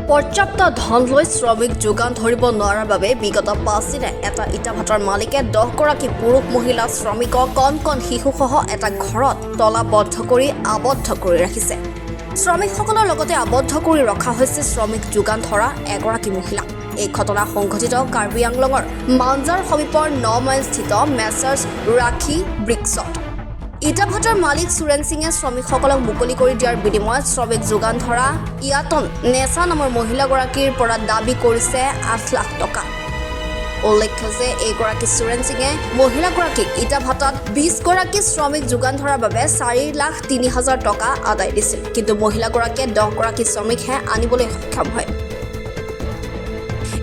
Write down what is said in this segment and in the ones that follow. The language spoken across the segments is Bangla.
পৰ্যাপ্ত ধন লৈ শ্ৰমিক যোগান ধৰিব নোৱাৰাৰ বাবে বিগত 5 দিনে এটা ইটা ভাটাৰ মালিকে 10 গৰাকী পুৰুষ মহিলা শ্ৰমিকক কণ কণ শিশুসহ এটা ঘৰত তলাবদ্ধ কৰি আবদ্ধ কৰি ৰাখিছে। শ্ৰমিকসকলৰ লগতে আবদ্ধ কৰি ৰখা হৈছে শ্ৰমিক যোগান ধৰা এগৰাকী মহিলা। এই ঘটনা সংঘটিত কাৰ্বি আংলঙৰ মাঞ্জাৰ সমীপৰ 9 মাইল স্থিত মেছাৰ্ছ ৰাখী ব্ৰিক্সত। ইটা ভাটাৰ মালিক সুৰেন সিঙে শ্ৰমিকসকলক মুকলি কৰি দিয়াৰ বিনিময়ত শ্ৰমিক যোগান ধৰা ইয়াতন নেছা নামৰ মহিলাগৰাকীৰ পৰা দাবী কৰিছে 8 লাখ টকা। উল্লেখ্য যে এইগৰাকী সুৰেন সিঙে মহিলাগৰাকীক ইটা ভাটাত 20 গৰাকী শ্ৰমিক যোগান ধৰাৰ বাবে 4,03,000 টকা আদায় দিছিল, কিন্তু মহিলাগৰাকীয়ে 10 গৰাকী শ্ৰমিকহে আনিবলৈ সক্ষম হয়।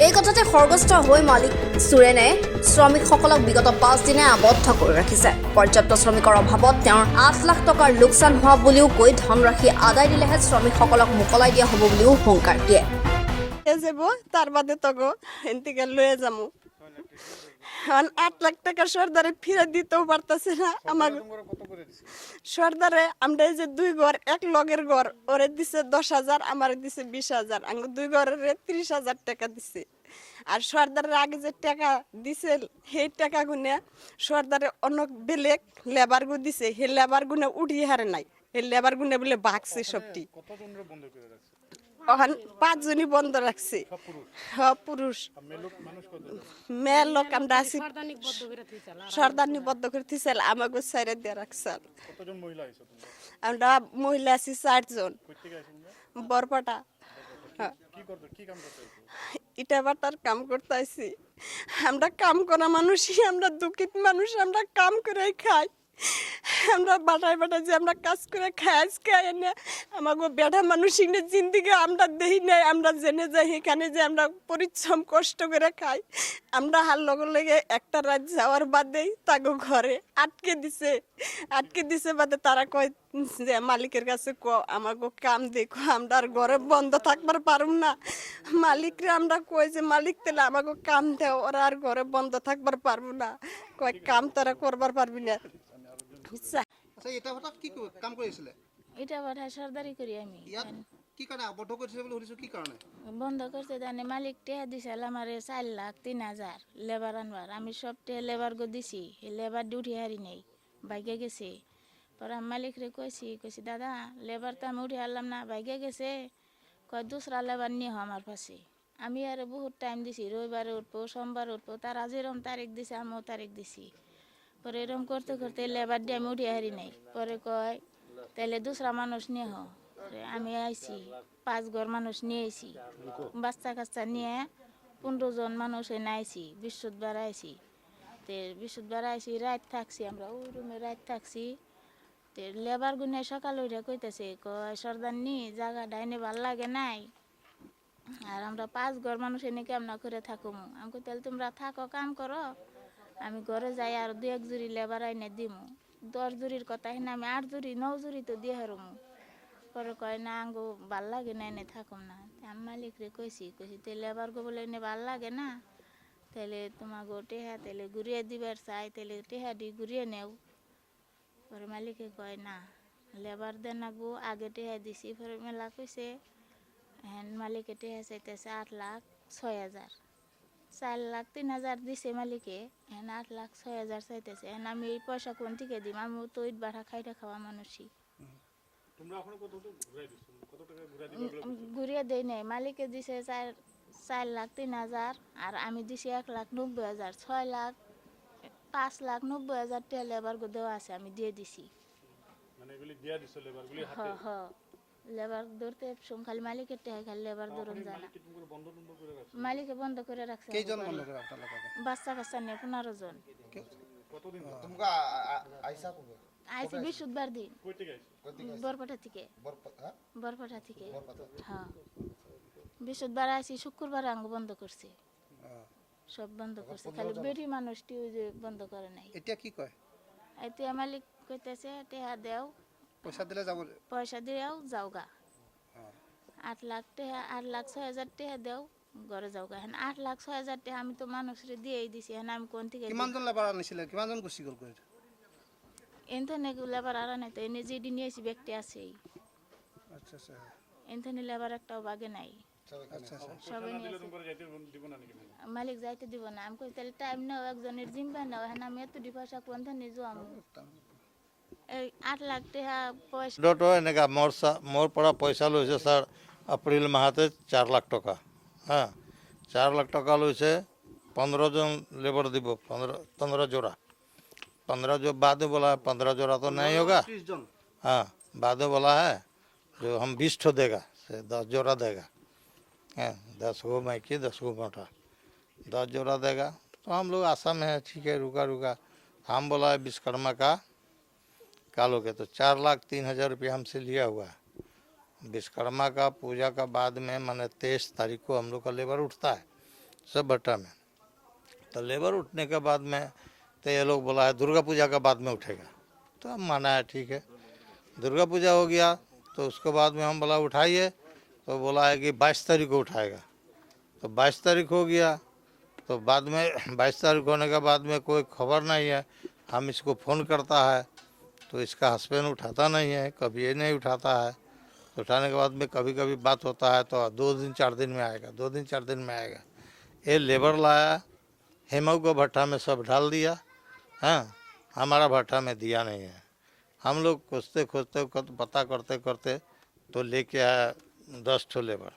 এই কথাতে সৰ্বস্ত হৈ মালিক সুৰেনে শ্ৰমিকসকলক বিগত 5 দিনে আবদ্ধ কৰি ৰাখিছে। পৰ্যাপ্ত শ্ৰমিকৰ অভাৱত তেওঁৰ 8 লাখ টকাৰ লোকচান হোৱা বুলিও কৈ ধনৰাশি আদায় দিলেহে শ্ৰমিকসকলক মোকলাই দিয়া হ'ব বুলিও হুংকাৰ দিয়ে। তার বাদে তো এনতিকে লয়ে যাবো 8 লাখ টাকা সরদারে ফিরে দিতেও পারতেছে না। আমার সরদারে আমরা এই যে 2 ঘর এক লগের ঘর ওরে দিছে 10,000, আমার দিছে 20,000, আমি 2 ঘরের 30,000 টাকা দিছে। আর সরদারের আগে যে টাকা দিছে সেই টাকা গুনে সরদারে অনেক বেলেগ লেবার গু দিছে, সেই লেবার গুনে উঠিয়ে হারে নাই, সেই লেবার গুনে বলে ভাগছে সবটি। ওখান 5 জনই বন্ধ রাখছে, সব পুরুষ। মেয়ের লোক আমরা আছি সর্দারনি বদ্ধ করে দিয়েছিল, আমাকে সাইরে দিয়ে রাখছে। আমরা মহিলা আছি 4 জন, বরপাটা ইটা বাটার কাম করতে আছি। আমরা কাম করা মানুষই, আমরা দুঃখিত মানুষ, আমরা কাম করে খাই। আমরা বাটায় বাটায় যে আমরা কাজ করে খাই, আজকে এনে আমাকে বেড়া মানুষ জিন্দিগি আমরা দেখি নাই। আমরা জেনে যাই এখানে যে আমরা পরিশ্রম কষ্ট করে খাই। আমরা হার লগে লেগে একটা রাত যাওয়ার বাদেই তাকে ঘরে আটকে দিছে বাদে তারা কয় যে মালিকের কাছে আমাকে কাম দেখো, আমরা আর ঘরে বন্ধ থাকবার পারুম না। মালিকরে আমরা কই যে মালিক তেলে আমাকে কাম দেও, ওরা আর ঘরে বন্ধ থাকবার পারবো না, কয় কাম তারা করবার পারবি না। আচ্ছা, এটা হঠাৎ কি কাম কৰিছিলে? এটা বাধা সরদারি করি আমি। কি কাৰণে আবদ্ধ কৰিছিলে বুলি শুনিছো, কি কাৰণে বন্ধ করতে জানে মালিক টেহা দিছিল আমার 4,03,000 লেবার আনবার। আমি সব টেহা লেবার গো দিছি, লেবার ডিউটি হারি নেই, বাইকে গেছে। পরে মালিক রে কইছি দাদা লেবার তো আমি উঠে হারলাম না, বাইকে গেছে। কয় দুসরা লেবার নিয়ে আমার পাশে। আমি আর বহুত টাইম দিছি, রবিবারে উঠবো, সোমবার উঠবো, তারা যেরকম তারিখ দিছে আমিও তারিখ দিছি। পরে এরকম করতে করতে লেবার দিয়ে আমি উঠে হারি নাই। পরে কয় তাহলে দুসরা মানুষ নিয়ে আমি আইছি, 5 ঘর মানুষ নিয়ে আইছি, বাচ্চা কাচ্চা নিয়ে 15 জন মানুষ এনে আইছি। বৃহস্পতিবার আইছি, বৃহস্পতিবার আইছি, রাত থাকছি, আমরা ওই রুমে রাত থাকছি। লেবার গুনে সকাল উঠে কইতেছে কয় সর্দারনি জায়গা ডাইনে ভাল লাগে নাই, আর আমরা 5 ঘর মানুষ এনে কেমন করে থাকুম। আমি কই তাহলে তোমরা থাকো, কাম করো, আমি ঘরে যাই আর 2-1 জুড়ি লেবার আইনে দিমু। 10 জুড়ির কথা না, আমি 8 জুড়ি 9 জুড়ি তো দিয়ে হারমু। পরে কয় না আঙ্গো ভাল লাগে না, এনে থাকুম না। আমি মালিক রে কইছি তো লেবার গো বলে এনে ভাল লাগে না, তাহলে তোমাকে টেহা তাহলে ঘুরিয়ে দিবার চাই, তাহলে টেহা দি ঘুরিয়ে নেও। পরে মালিকে কয় না লেবার দেন আগবো, আগে টেহা দিছি। পরে মেলা কইছে হ্যাঁ মালিকে টেহা চাইতেছে 8,06,000, 4,03,000 দিছে মালিকে, হ্যাঁ 8,06,000 চাইতেছে। হ্যাঁ আমি এই পয়সা কোন থেকে দিম, আমি তো ইট বাড়া খাইটা খাওয়া মানুষই। ঘুরিয়ে দেই নাই, মালিকে দিছে 4,03,000 আর আমি দিছি 1,90,000, 5,90,000 টাকা লেবার গো দেওয়া আছে, আমি দিয়ে দিছি। লেবার ধরতে খালি মালিকের টাকা, খালি লেবার ধরুন জানা। মালিকে বন্ধ করে রাখছে। বাচ্চা কাচ্চা নিয়ে 15 জন আইসি বৃহস্পতিবার দিন বরপাটা থেকে। হ্যাঁ বৃহস্পতিবার আইসি, শুক্রবার আঙ্গ বন্ধ করছে, সব বন্ধ করছে, খালি বেটি মানুষটি ওই যে বন্ধ করে নাই। এটা কি কয়? এতিয়া মালিক কইতেছে টেহা দেও, পয়সা দিয়াও যাওগা, 8 লাখ টাকা, 8,06,000 টাকা দেও, ঘরে যাওগা। হ্যাঁ 8,06,000 টাকা আমি তো মানুষরে দিয়েই দিছি। হ্যাঁ আমি কোন থেকে কিমানজন লেবার আনিছিলে, কিমানজন গুছি গল কই? এনতে লেবার আর নাই তো, এনে যেটি নিয়েছি ব্যক্তি আছেই। আচ্ছা আচ্ছা। এনথানি লেবার একটাও বাগে নাই আচ্ছা আচ্ছা সবাই নিয়ে আছে। মালিক যাইতে দিব না আমি কই তাহলে টাইম নাও একজনের জিম্বা নাও হ্যাঁ আমি এত পয়সা কোন থানি যাম এই 8 লাখ টাকা পয়সা তো এনেকা মোৰ পৰা পইচা লৈছে ছাৰ এপ্ৰিল মাহতে 4 লাখ টকা হা 4 লাখ টকা লৈছে 15 জন लेबर দিব 15 जोड़ा 15 जो बाद में बोला 15 जोड़ा तो नहीं होगा 30 জন हाँ बाद में बोला है जो हम 20 ठो देगा से 10 जोड़ा देगा हाँ 10 गो माइकी 10 गो मोटा 10 जोड़ा देगा तो हम लोग आशा में है ठीक है रुका हम बोला है विश्वकर्मा का कालो के तो 4,03,000 रुपया हमसे लिया हुआ है विश्वकर्मा का पूजा का बाद में माने 23 तारीख को हम लोग का लेबर उठता है सब भट्टा में तो लेबर उठने के बाद में तो ये लोग बोला है दुर्गा पूजा का बाद में उठेगा तो हम माना है ठीक है दुर्गा पूजा हो गया तो उसके बाद में हम बोला उठाइए तो बोला है कि 22 तारीख को उठाएगा तो 22 तारीख हो गया तो बाद में 22 तारीख होने के बाद में कोई खबर नहीं है हम इसको फ़ोन करता है तो इसका हस्बैंड उठाता नहीं है कभी ये नहीं उठाता है तो उठाने के बाद में कभी कभी बात होता है तो 2 दिन 4 दिन में आएगा 2 दिन 4 दिन में आएगा ये लेबर लाया हेमऊ को भट्टा में सब डाल दिया हाँ हमारा भट्टा में दिया नहीं है हम लोग खोजते पता करते तो लेके आया 10 ठो लेबर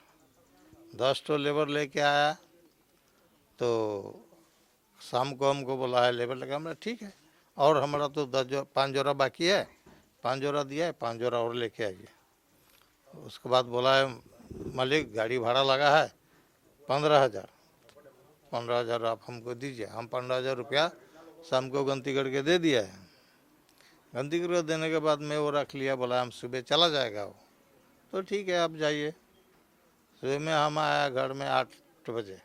10 ठो लेबर लेके आया तो शाम को हमको बोला है लेबर लगा हमने ठीक है और हमारा तो 5 जोड़ा बाकी है 5 जोड़ा दिया है 5 जोड़ा और लेके आइए उसके बाद बोला है मालिक गाड़ी भाड़ा लगा है 15,000 आप हमको दीजिए हम 15,000 रुपया शाम को गनती करके दे दिया है गनती करके देने के बाद में वो रख लिया बोला हम सुबह चला जाएगा वो तो ठीक है आप जाइए सुबह में हम आया घर में 8 बजे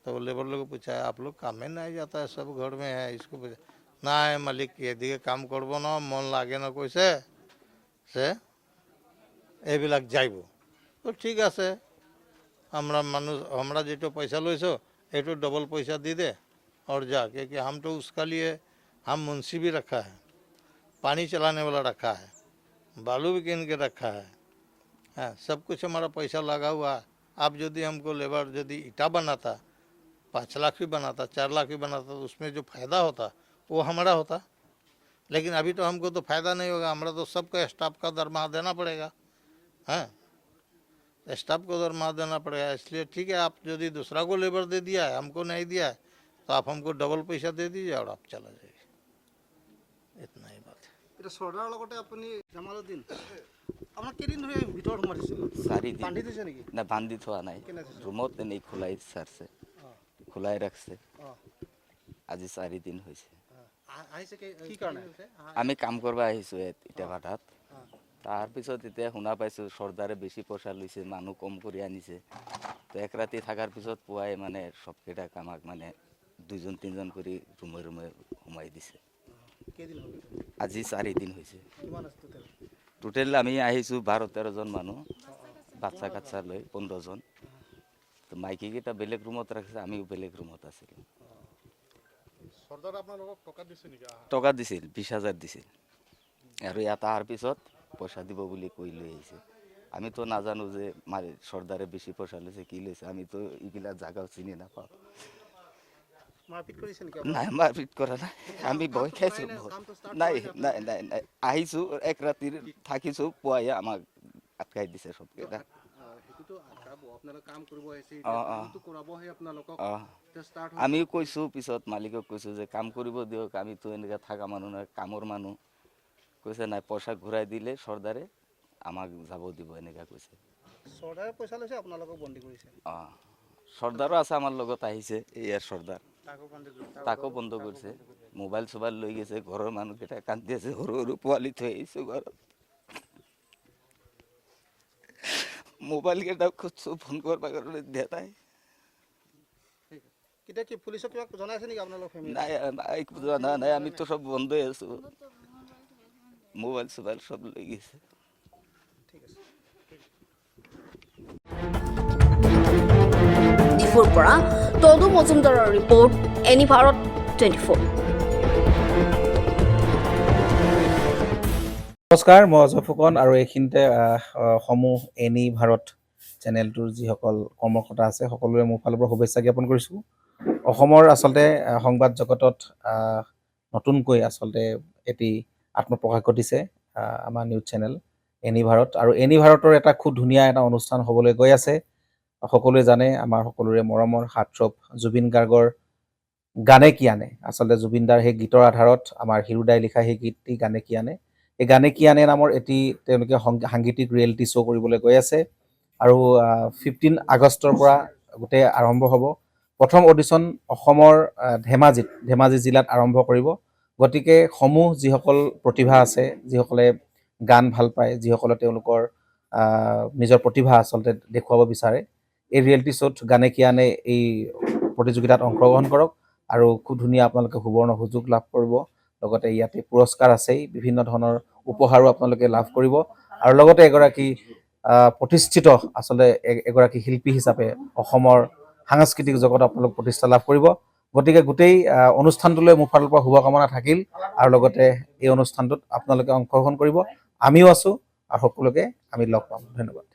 तो लेबर लोग पूछा आप लोग काम में नहीं जाता है सब घर में है इसको पूछा ना है मालिक এদিকে কাম করবো না মন লাগে না কইছে সে এইবিলাক যাইব তো ঠিক আছে हमरा যেটো पैसा লইছো एटो डबल पैसा दे दे और जा क्योंकि हम तो उसका लिए हम मुंशी भी रखा है पानी चलाने वाला रखा है बालू भी किन के रखा है हाँ सब कुछ हमारा पैसा लगा हुआ है आप यदि हमको लेबर यदि ईटा बनाता 5 लाख भी बनाता 4 लाख भी बनाता तो उसमें जो फ़ायदा होता वो हमारा होता लेकिन अभी तो हमको तो फ़ायदा नहीं होगा हमारा तो सबको स्टाफ का दरमाहा देना पड़ेगा हाँ स्टाफ को दरमाहा देना पड़ेगा इसलिए ठीक है आप यदि दूसरा को लेबर दे दिया है हमको नहीं दिया है तो आप हमको डबल पैसा दे दीजिए और आप चला जाइए इतना ही बात है এটা চৰ্দাৰৰ লগতে আপুনি জামালুদ্দিন আপোনাক কেইদিন ধৰি ভিতৰত সোমাই দিছিল 4 দিন বান্ধি দিছে নেকি না বান্ধি থোৱা নাই কেনে দিছে? ৰুমত এনেই খোলাই ছাৰছে খোলাই ৰাখছে অঁ আজি 4 দিন হৈছে আহিছে কি কাৰণে আমি কাম কৰিব আহিছোঁ ইটা ভাটাত তাৰপিছত এতিয়া শুনা পাইছোঁ চৰ্দাৰে বেছি পইচা লৈছে মানুহ কম কৰি আনিছে তো এক ৰাতি থকাৰ পিছত পুৱাই মানে সবকেইটা কামাক মানে 2জন 3জন কৰি ৰুমে সোমাই দিছে কেইদিন হ'ল আজি 4 দিন হৈছে কিমান আছে টোটেল টোটেল আমি আহিছোঁ 12-13 জন মানুহ বাচ্চা কাচ্চা লৈ 15 জন তো মাইকীকেইটা বেলেগ ৰুমত ৰাখিছে আমিও বেলেগ ৰুমত আছিলোঁ চৰ্দাৰ আপোনালোকক টকা দিছে নেকি টকা দিছিল 20,000 দিছিল আৰু ইয়াত অহাৰ পিছত পইচা দিব বুলি কৈ লৈ আহিছে আমিতো নাজানো যে চৰ্দাৰে বেছি পইচা লৈছে কি লৈছে আমিতো এইগিলা জাগাও চিনি নাপাওঁ মাৰপিট কৰিছে নেকি নাই মাৰপিট কৰা নাই আমি ভয় খাইছোঁ নাই নাই নাই নাই আহিছোঁ এক ৰাতিৰ থাকিছোঁ পুৱাই আমাক আটকাই দিছে সবকেইটা সেইটোতো আটকাব আপোনালোকে কাম কৰিব আহিছে কামটো কৰাবহে আপোনালোকক ষ্টাৰ্ট আমিও কৈছোঁ পিছত মালিকক কৈছোঁ যে কাম কৰিব দিয়ক আমিতো এনেকৈ থকা মানুহ নহয় কামৰ মানুহ কৈছে নাই পইচা ঘূৰাই দিলে চৰ্দাৰে আমাক যাব দিব এনেকৈ কৈছে চৰ্দাৰে পইচা লৈছে আপোনালোকক বন্দী কৰিছে অঁ চৰ্দাৰো আছে আমাৰ লগত আহিছে ইয়াৰ চৰ্দাৰ তাকো বন্ধ কৰিছে মোবাইল চোবাইল লৈ গৈছে ঘৰৰ মানুহকেইটা কান্দি আছে সৰু সৰু পোৱালি থৈ আহিছোঁ ঘৰত মোবাইল কেইটা খুঁজছোঁ ফোন কৰিব কাৰণে দিয়া নাই কেতিয়া কি পুলিচক কিবা জনাইছে নেকি আপোনালোকৰ ফেমিলি নাই নাই জনা নাই আমিতো সব বন্ধই আছোঁ মোবাইল চোবাইল সব লৈ গৈছে ঠিক আছে ডিফুৰ পৰা তদু মজুমদাৰৰ ৰিপৰ্ট এনি ভাৰত 24। নমস্কাৰ, মই অজয় ফুকন আৰু এইখিনিতে সমূহ এনি ভাৰত চেনেলটোৰ যিসকল কৰ্মকৰ্তা আছে সকলোৰে মোৰ ফালৰ পৰা শুভেচ্ছা জ্ঞাপন কৰিছোঁ। অসমৰ আচলতে সংবাদ জগতত নতুনকৈ আচলতে এটি আত্মপ্ৰকাশ ঘটিছে আমাৰ নিউজ চেনেল এনি ভাৰত, আৰু এনি ভাৰতৰ এটা খুব ধুনীয়া এটা অনুষ্ঠান হ'বলৈ গৈ আছে। সকলোৱে জানে আমাৰ সকলোৰে মৰমৰ হাৰ্টথ্ৰব জুবিন গাৰ্গৰ গানে কি আনে, আচলতে জুবিনদাৰ সেই গীতৰ আধাৰত আমাৰ হিৰুদাই লিখা সেই গীতটি গানে কি আনে, এই গানে কি আনে নামৰ এটি তেওঁলোকে সাংগীতিক ৰিয়েলিটি শ্ব' কৰিবলৈ গৈ আছে। আৰু 15 আগষ্টৰ পৰা গোটেই আৰম্ভ হ'ব। প্ৰথম অডিশ্যন অসমৰ ধেমাজি জিলাত আৰম্ভ কৰিব। গতিকে সমূহ যিসকল প্ৰতিভা আছে, যিসকলে গান ভাল পায়, যিসকলে তেওঁলোকৰ নিজৰ প্ৰতিভা আচলতে দেখুৱাব বিচাৰে, এই ৰিয়েলিটি শ্ব'ত গানে কি আনে এই প্ৰতিযোগিতাত অংশগ্ৰহণ কৰক আৰু খুব ধুনীয়া আপোনালোকে সুবৰ্ণ সুযোগ লাভ কৰিব। লগতে ইয়াতে পুৰস্কাৰ আছেই, বিভিন্ন ধৰণৰ উপহাৰো আপোনালোকে লাভ কৰিব, আৰু লগতে এগৰাকী প্ৰতিষ্ঠিত আচলতে এগৰাকী শিল্পী হিচাপে অসমৰ সাংস্কৃতিক জগত আপোনালোক প্ৰতিষ্ঠা লাভ কৰিব। গতিকে গোটেই অনুষ্ঠানটোলৈ মোৰ ফালৰ পৰা শুভকামনা থাকিল, আৰু লগতে এই অনুষ্ঠানটোত আপোনালোকে অংশগ্ৰহণ কৰিব। আমিও আছোঁ আৰু সকলোকে আমি লগ পাম। ধন্যবাদ।